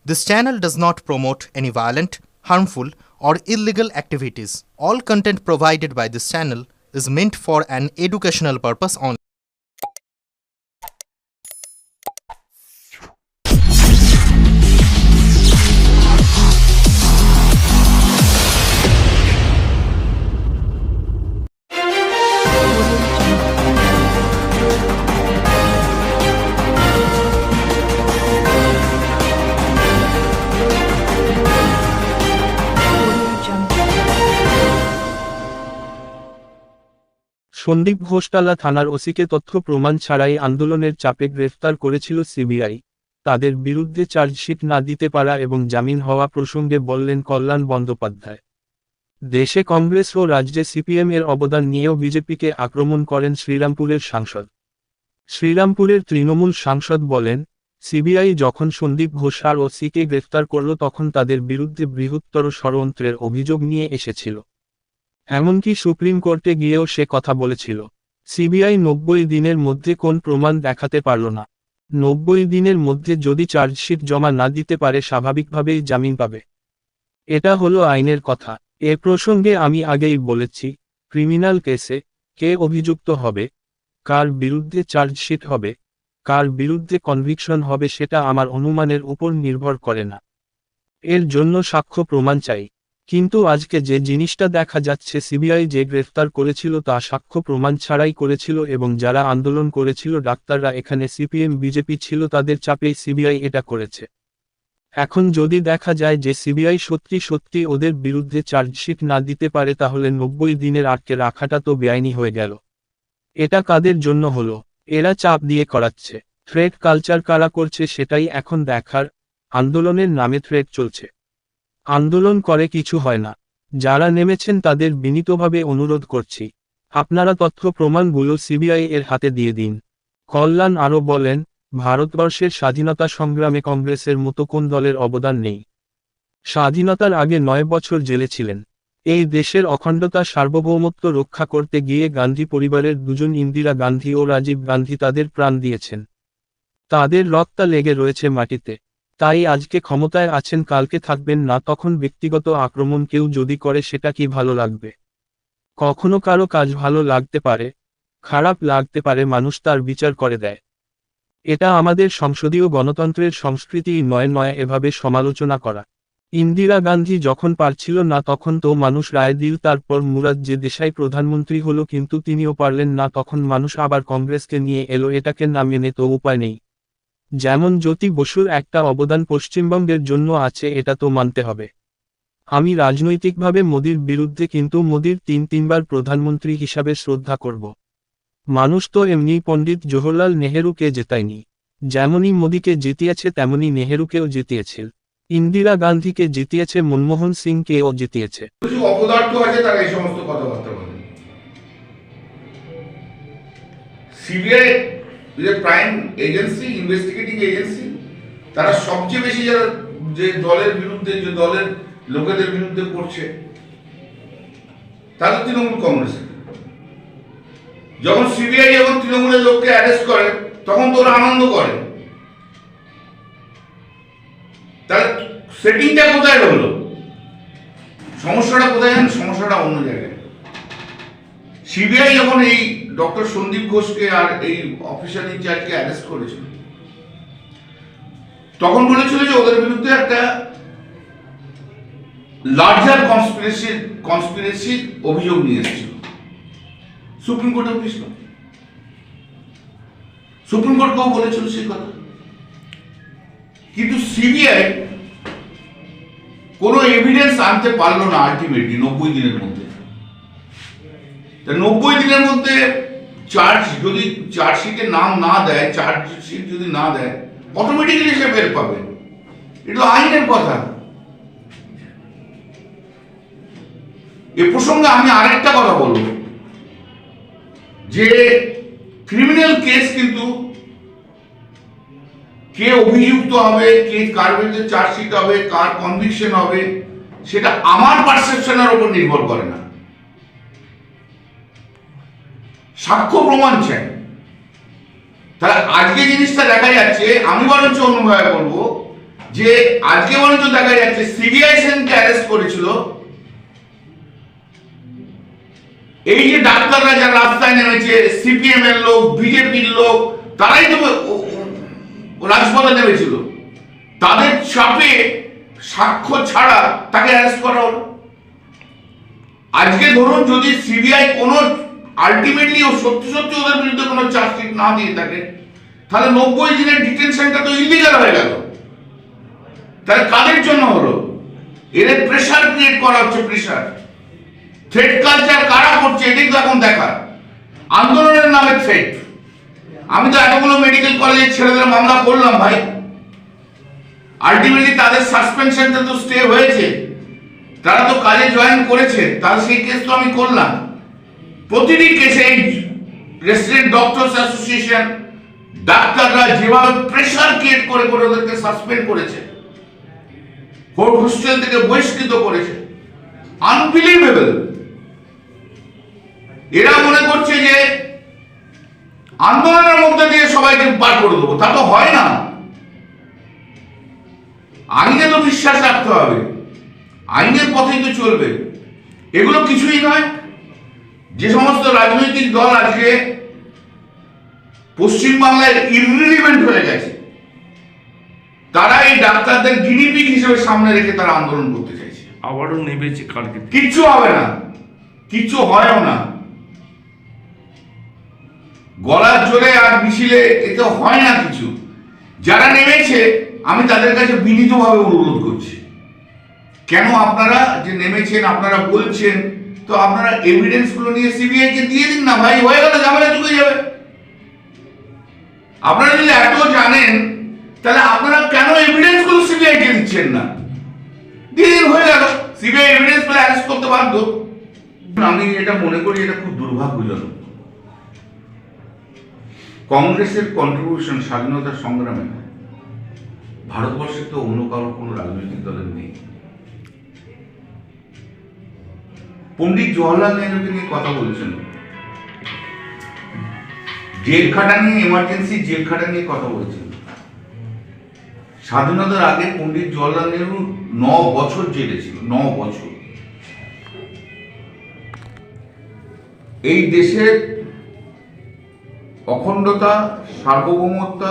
This channel does not promote any violent, harmful, or illegal activities. All content provided by this channel is meant for an educational purpose only. Sandeep ঘোষটালা থানার ওসিকে তথ্য প্রমাণ ছাড়াই আন্দোলনের চাপে গ্রেফতার করেছিল সিবিআই। তাদের বিরুদ্ধে চার্জশিট না দিতে পারা এবং জামিন হওয়া প্রসঙ্গে বললেন কল্যাণ বন্দ্যোপাধ্যায়। দেশে কংগ্রেস ও রাজ্যে সিপিএম এর অবদান নিয়েও বিজেপিকে আক্রমণ করেন শ্রীরামপুরের সাংসদ। শ্রীরামপুরের তৃণমূল সাংসদ বলেন, সিবিআই যখন সন্দীপ ঘোষ আর ওসিকে গ্রেফতার করল তখন তাদের বিরুদ্ধে বৃহত্তর ষড়যন্ত্রের অভিযোগ নিয়ে এসেছিল। এমনকি সুপ্রিম কোর্টে গিয়েও সে কথা বলেছিল। সিবিআই 90 দিনের মধ্যে কোন প্রমাণ দেখাতে পারল না। 90 দিনের মধ্যে যদি চার্জশিট জমা না দিতে পারে স্বাভাবিকভাবেই জামিন পাবে। এটা হলো আইনের কথা। এ প্রসঙ্গে আমি আগেই বলেছি, ক্রিমিনাল কেসে কে অভিযুক্ত হবে, কার বিরুদ্ধে চার্জশিট হবে, কার বিরুদ্ধে কনভিকশন হবে সেটা আমার অনুমানের উপর নির্ভর করে না। এর জন্য সাক্ষ্য প্রমাণ চাই। কিন্তু আজকে যে জিনিসটা দেখা যাচ্ছে, সিবিআই যে গ্রেফতার করেছিল তা সাক্ষ্য প্রমাণ ছাড়াই করেছিল এবং যারা আন্দোলন করেছিল ডাক্তাররা, এখানে সিপিএম বিজেপি ছিল, তাদের চাপেই সিবিআই এটা করেছে। এখন যদি দেখা যায় যে সিবিআই সত্যি সত্যি ওদের বিরুদ্ধে চার্জশিট না দিতে পারে তাহলে 90 দিনের আটকে রাখাটা তো বেআইনি হয়ে গেল। এটা কাদের জন্য হলো? এরা চাপ দিয়ে করাচ্ছে। থ্রেট কালচার কারা করছে সেটাই এখন দেখার। আন্দোলনের নামে থ্রেট চলছে। আন্দোলন করে কিছু হয় না। যারা নেমেছেন তাদের বিনীতভাবে অনুরোধ করছি, আপনারা তথ্য প্রমাণগুলো সিবিআই এর হাতে দিয়ে দিন। কল্যাণ আরও বলেন, ভারতবর্ষের স্বাধীনতা সংগ্রামে কংগ্রেসের মতো কোন দলের অবদান নেই। স্বাধীনতার আগে 9 বছর জেলে ছিলেন। এই দেশের অখণ্ডতা সার্বভৌমত্ব রক্ষা করতে গিয়ে গান্ধী পরিবারের দুজন, ইন্দিরা গান্ধী ও রাজীব গান্ধী, তাদের প্রাণ দিয়েছেন। তাদের রক্ত লেগে রয়েছে মাটিতে। তাই আজকে ক্ষমতায় আছেন, কালকে থাকবেন না। তখন ব্যক্তিগত আক্রমণ কেউ যদি করে সেটা কি ভালো লাগবে? কখনো কারো কাজ ভালো লাগতে পারে, খারাপ লাগতে পারে, মানুষ তার বিচার করে দেয়। এটা আমাদের সংসদীয় গণতন্ত্রের সংস্কৃতিই নয় এভাবে সমালোচনা করা। ইন্দিরা গান্ধী যখন পারছিল না তখন তো মানুষ রায় দিল, তারপর মুরাদ যে দেশাই প্রধানমন্ত্রী হলো, কিন্তু তিনিও পারলেন না, তখন মানুষ আবার কংগ্রেসকে নিয়ে এলো। এটাকে না মেনে তো উপায় নেই। যেমন জ্যোতি বসুর একটা অবদান পশ্চিমবঙ্গের জন্য আছে, এটা তো মানতে হবে। আমি রাজনৈতিকভাবে মোদির বিরুদ্ধে, কিন্তু মোদির 3বার প্রধানমন্ত্রী হিসাবে শ্রদ্ধা করব। মানুষ তো এমনি পণ্ডিত জওহরলাল নেহেরুকে জেতায়নি। যেমনই মোদিকে জিতিয়েছে তেমনি নেহেরুকেও জিতিয়েছিল। ইন্দিরা গান্ধীকে জিতিয়েছে, মনমোহন সিংকেও জিতিয়েছে। কিছু অপদার্থ আছে তারা এই সমস্ত কথাবার্তা বলে। CBI prime agency, investigating agency, তারা সবচেয়ে বেশি যারা যে দলের বিরুদ্ধে, যে দলের লোকেদের বিরুদ্ধে করছে তাদের তৃণমূল কংগ্রেস। যখন সিবিআই যখন তৃণমূলের লোককে অ্যারেস্ট করে তখন তো ওরা আনন্দ করে। তার সেটিংটা কোথায় হলো? সমস্যাটা কোথায় জানেন? সমস্যাটা অন্য জায়গায়। সিবিআই যখন এই ডক্টর সন্দীপ ঘোষকে আর এই অফিসার ইনচার্জকে অ্যারেস্ট করেছিল তখন বলেছিল যে ওদের বিরুদ্ধে একটা লার্জার কনস্পিরেসির অভিযোগ নিয়ে এসেছিল। সুপ্রিম কোর্টে উঠেছিল, সুপ্রিম কোর্টকেও বলেছিল সেই কথা। কিন্তু সিবিআই কোনো এভিডেন্স আনতে পারলো না আলটিমেটলি 90 দিনের মধ্যে। 90 দিনের মধ্যে যদি চার্জশিটে নাম না দেয়, চার্জশিট যদি না দেয়, অটোমেটিক্যালি সে বের পাবে। এটা তো আইনের কথা। এ প্রসঙ্গে আমি আরেকটা কথা বলবো, যে ক্রিমিনাল কেস কিন্তু কে অভিযুক্ত হবে, কে কার বিরুদ্ধে চার্জশিট হবে, কার কনভিকশন হবে, সেটা আমার পারসেপশনের উপর নির্ভর করে না। সাক্ষ্য প্রমাণ চাই। তাহলে আজকে জিনিসটা দেখা যাচ্ছে, আমি বরঞ্চ অন্যভাবে বলবো যে আজকে পর্যন্ত দেখা যাচ্ছে সিবিআই সেনকে অ্যারেস্ট করেছিল, এই যে ডাক্তাররা যারা রাস্তায় নেমেছে, সিপিএম এর লোক, বিজেপির লোক, তারাই তো রাজপথে নেমেছিল, তাদের চাপে সাক্ষ্য ছাড়া তাকে অ্যারেস্ট করা হলো। আজকে ধরুন যদি সিবিআই কোনো আলটিমেটলি ও সত্যি সত্যি ওদের বিরুদ্ধে কোনো চার্জশিট না দিয়ে থাকে, তাহলে 90 দিনের ডিটেনশনটা তো ইলিগাল হয়ে গেল। তাহলে কাদের জন্য হলো? এদের প্রেশার ক্রিয়েট করা হচ্ছে, প্রেশার থ্রেট কালচার কারা করছে এটাই তো এখন দেখা। আন্দোলনের নামে থ্রেট। আমি তো এতগুলো মেডিকেল কলেজের ছেলেদের মামলা করলাম ভাই, আলটিমেটলি তাদের সাসপেনশনটা তো স্টে হয়েছে, তারা তো কাজে জয়েন করেছে, তার সেই কেস তো আমি করলাম। প্রতিটি কেসে রেসিডেন্ট ডক্টরস অ্যাসোসিয়েশন, ডাক্তাররা যেভাবে প্রেশার ক্রিয়েট করে করে ওদেরকে সাসপেন্ড করেছে, হোস্টেল থেকে বহিষ্কৃত করেছে, আনবিলিভেবল। এরা মনে করছে যে আন্দোলনের মধ্যে দিয়ে সবাইকে পার করে দেবো, তা তো হয় না। আইনে তো বিশ্বাস রাখতে হবে, আইনের পথেই তো চলবে। এগুলো কিছুই নয়। যে সমস্ত রাজনৈতিক দল আজকে পশ্চিমবাংলায় ইররিলিভেন্ট হয়ে গেছে, তারা এই ডাক্তারদের গিনিপিগ হিসেবে সামনে রেখে তারা আন্দোলন করতে চাইছে। আবারও নেমেছে কালকে। কিচ্ছু হবে না, কিচ্ছু হয়ও না। গলার জোরে আর মিছিলে এতে হয় না কিছু। যারা নেমেছে আমি তাদের কাছে বিনীতভাবে অনুরোধ করছি, কেন আপনারা যে নেমেছেন, আপনারা বলছেন, তো আপনারা এভিডেন্স গুলো নিয়ে সিবিআই কে দিয়ে দিন না ভাই, হয়ে গেল, ঝামেলা চুকে যাবে। আপনারা যদি এত জানেন তাহলে আপনারা কেন এভিডেন্স গুলো সিবিআই কে দিচ্ছেন না? দিয়ে দিন, হয়ে গেল। সিবিআই এভিডেন্স পেলে অ্যারেস্ট করতে বাধ্য। আমি এটা মনে করি এটা খুব দুর্ভাগ্যজনক। কংগ্রেসের কন্ট্রিবিউশন স্বাধীনতা সংগ্রামে ভারতবর্ষে তো অন্য কারো কোনো রাজনৈতিক দলের নেই। পণ্ডিত জওহরলাল নেহরুকে নিয়ে কথা বলছেন, জেল খাটা নিয়ে, এমার্জেন্সি জেল খাটা নিয়ে কথা বলছেন। স্বাধীনতার আগে পণ্ডিত জওহরলাল নেহরু 9 বছর জেলে ছিল, 9 বছর। এই দেশের অখণ্ডতা, সার্বভৌমত্ব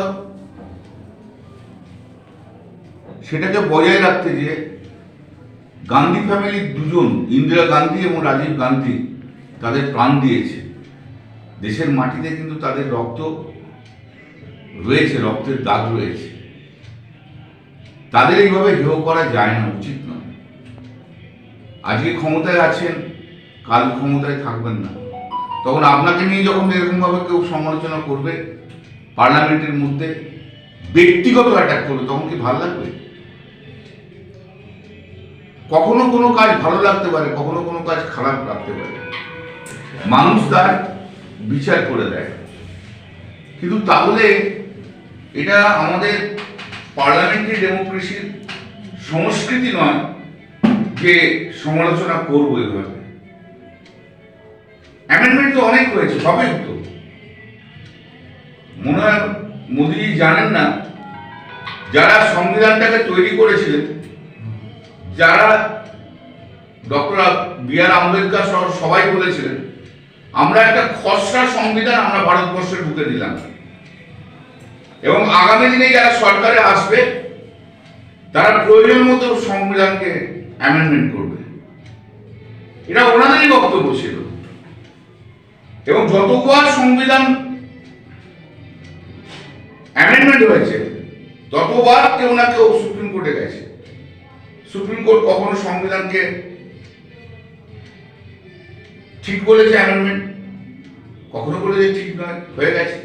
সেটাকে বজায় রাখতে যে গান্ধী ফ্যামিলির দুজন, ইন্দিরা গান্ধী এবং রাজীব গান্ধী, তাদের প্রাণ দিয়েছে। দেশের মাটিতে কিন্তু তাদের রক্ত রয়েছে, রক্তের দাগ রয়েছে। তাদের এইভাবে হেয় করা যায় না, উচিত নয়। আজকে ক্ষমতায় আছেন, কাল ক্ষমতায় থাকবেন না, তখন আপনাকে নিয়ে যখন এরকমভাবে কেউ সমালোচনা করবে, পার্লামেন্টের মধ্যে ব্যক্তিগত অ্যাটাক করবে, তখন কি ভালো লাগবে? কখনো কোনো কাজ ভালো লাগতে পারে, কখনো কোনো কাজ খারাপ লাগতে পারে, মানুষ তার বিচার করে দেয়। কিন্তু তাহলে এটা আমাদের পার্লামেন্টারি ডেমোক্রেসির সংস্কৃতি নয় যে সমালোচনা করবো এভাবে। অ্যামেন্ডমেন্ট তো অনেক হয়েছে, হবে তো। মনে হয় মোদীজি জানেন না, যারা সংবিধানটাকে তৈরি করেছিলেন, যারা ডক্টর বি.আর. আম্বেদকর সহ সবাই বলেছিলেন আমরা একটা খসড়া সংবিধান আমরা ভারতবর্ষে ঢুকে দিলাম, এবং আগামী দিনে যারা সরকারে আসবে তারা প্রয়োজন মতো সংবিধানকে অ্যামেন্ডমেন্ট করবে। এটা ওনাদেরই বক্তব্য ছিল। এবং যতবার সংবিধান অ্যামেন্ডমেন্ট হয়েছে ততবার কেউ না কেউ সুপ্রিম কোর্টে গেছে। সুপ্রিম কোর্ট কখনো সংবিধানকে ঠিক বলেছে অ্যামেন্ডমেন্ট, কখনো বলেছে ঠিক নয়, হয়ে গেছে।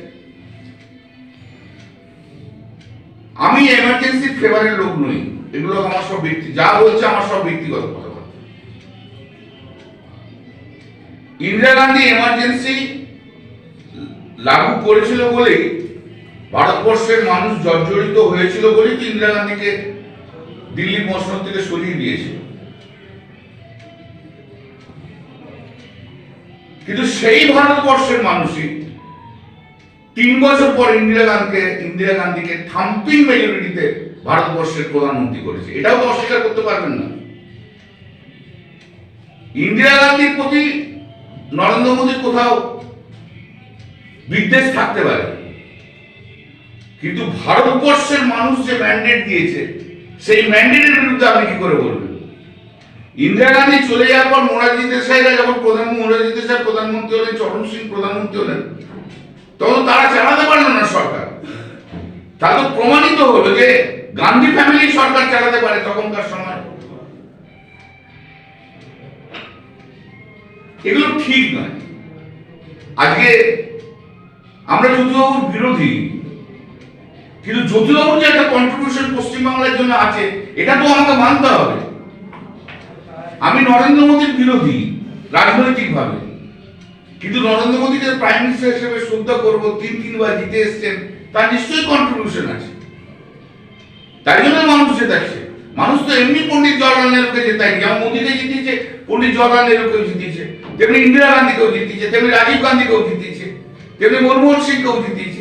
আমি এমার্জেন্সির ফেভারের লোক নই, এগুলো আমার সব ব্যক্তি, যা বলছে আমার সব ব্যক্তিগত কথাবার্তা। ইন্দিরা গান্ধী এমার্জেন্সি লাগু করেছিল বলেই ভারতবর্ষের মানুষ জর্জরিত হয়েছিল বলেই তো ইন্দিরা গান্ধীকে দিল্লি মসনদ থেকে সরিয়ে দিয়েছিল। কিন্তু সেই ভারতবর্ষের মানুষই 3 বছর পর ইন্দিরা গান্ধীকে থাম্পিং মেজরিটিতে ভারতবর্ষের প্রধানমন্ত্রী করেছে, এটাও তো অস্বীকার করতে পারবেন না। ইন্দিরা গান্ধীর প্রতি নরেন্দ্র মোদীর কোথাও বিদ্বেষ থাকতে পারে, কিন্তু ভারতবর্ষের মানুষ যে ম্যান্ডেট দিয়েছে সেই ম্যান্ডেটের বিরুদ্ধে আপনি কি করে বলবেন? ইন্দিরা গান্ধী চলে যাওয়ার পর মোরারজি দেশাইরা যখন মোরারজি দেশাই প্রধানমন্ত্রী হলেন, চরণ সিং প্রধানমন্ত্রী হলেন, তখন তারা চালাতে পারলো না সরকার। তা তো প্রমাণিত হলো যে গান্ধী ফ্যামিলি সরকার চালাতে পারে তখনকার সময়। এগুলো ঠিক নয়। আজকে আমরা জ্যোতিবাবুর বিরোধী, কিন্তু জ্যোতিবাবুর যে একটা কন্ট্রিবিউশন পশ্চিমবাংলার জন্য আছে এটা তো আমাকে মানতে হবে। আমি নরেন্দ্র মোদীর বিরোধী রাজনৈতিকভাবে, কিন্তু নরেন্দ্র মোদীকে প্রাইম মিনিস্টার হিসেবে শ্রদ্ধা করবো, 3-3বার জিতে এসছেন, তার নিশ্চয়ই কন্ট্রিবিউশন আছে, তাই জন্য মানুষ জেতাচ্ছে। মানুষ তো এমনি পন্ডিত জওয়াহরলাল নেহরুকে জেতায়, যেমন মোদীকে জিতিয়েছে, পন্ডিত জওয়াহরলাল নেহরুকেও জিতিয়েছে, তেমনি ইন্দিরা গান্ধীকেও জিতিয়েছে, তেমনি রাজীব গান্ধীকেও জিতিয়েছে, তেমনি মনমোহন সিংকেও জিতিয়েছে।